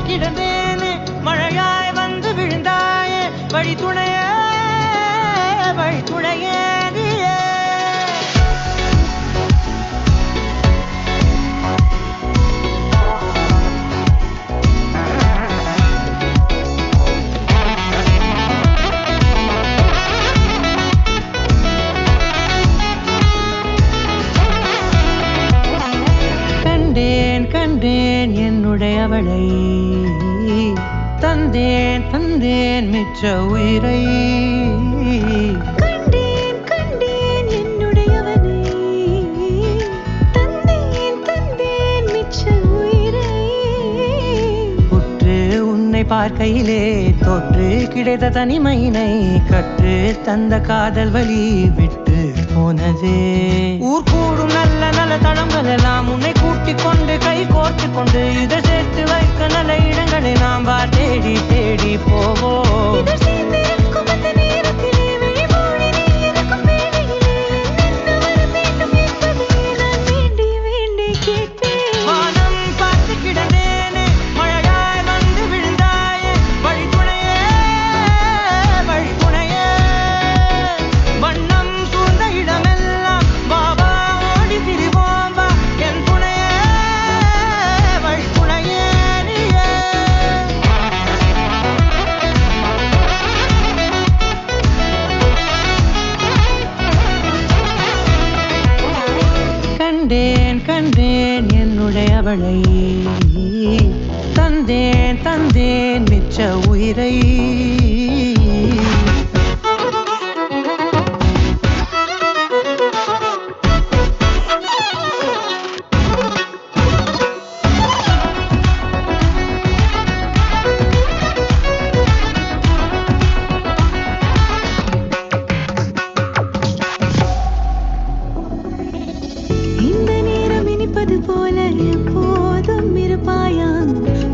கிடந்தேனே மழையாய் வந்து விழுந்தாயே வழித்துணையே வழித்துணையே நீயே கண்டேன் கண்டேன் என்னுடையவளை தந்தேன் தந்தேன் மிச்ச உயிரை கண்டேன் கண்டேன் என்னுடையவனை தந்தேன் தந்தேன் மிச்ச உயிரை உற்று உன்னை பார்க்கையிலே தோற்று கிடைத்த தனிமையினை கற்று தந்த காதல் வழி விட்டு போனதே ஊர் கூடும் நல்ல நல்ல தளங்கள் எல்லாம் உன்னை கூட்டிக் கொண்டு கை கோர்த்து கொண்டு இதை சேர்த்து வைக்க நல்ல இடங்களை நாம் வா தேடி தேடி போவோம் இதழ் சேர்ந்திருக்கும் அந்த நேரத்திலே விழிமூடி நீ இருக்கும் வேளையிலே என்னென்ன வர வேண்டும் என்பதை நான் வேண்டி வேண்டி கேட்பேன் வானம் பார்த்து கிடந்தேனே மழையாய் வந்து விழுந்தாயே வழித்துணையே வழித்துணையே வண்ணம் சூழ்ந்த இடமெல்லாம் பாபா ஓடி திரிவோம் வா என் துணையே வழித்துணையே நீயே கண்டேன் கண்டேன் என்னுடையவளை தந்தேன் தந்தேன் மிச்ச உயிரை இந்த நேரம் இனிப்பது போல எப்போதும் இருப்பாயா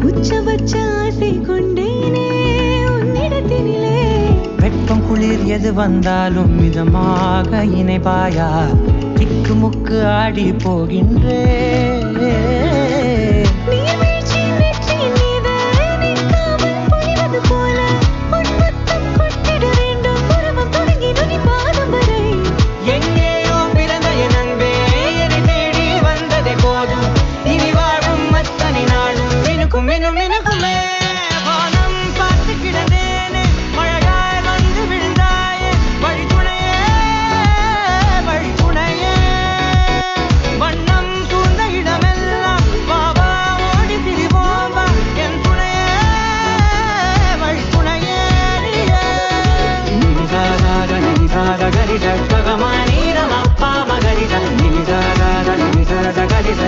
உச்சபட்ச ஆசை கொண்டேனே உன்னிடத்தினிலே வெப்பம் குளிர் எது வந்தாலும் மிதமாக இணைப்பாயா திக்கு முக்கு ஆடி போகின்றே நீர்வீழ்ச்சியின் நெற்றியின் மீது நிற்காமல் பொழிவது போல உன் முத்தம் கொட்டிட வேண்டும் உருவம் தொடங்கி நுனி பாதம் வரை எங்கேயோ பிறந்த என் அன்பே என்னை தேடி வந்ததே போதும் இனி வாழும் அத்தனை நாளும் மினுக்கும் மினும் மினுக்குமே வானம் பார்த்து கிடந்தேனே மழையாய் வந்து விழுந்தாயே வழித்துணையே வழித்துணையே வண்ணம் சூழ்ந்த இடமெல்லாம் பாபா ஓடி திரிவோம் வா என் துணையே வழித்துணையே நீயே நிசாக நிசாக கரிச ககமானி ரமப்பா மகரிச நிசாக நிசாக கரிச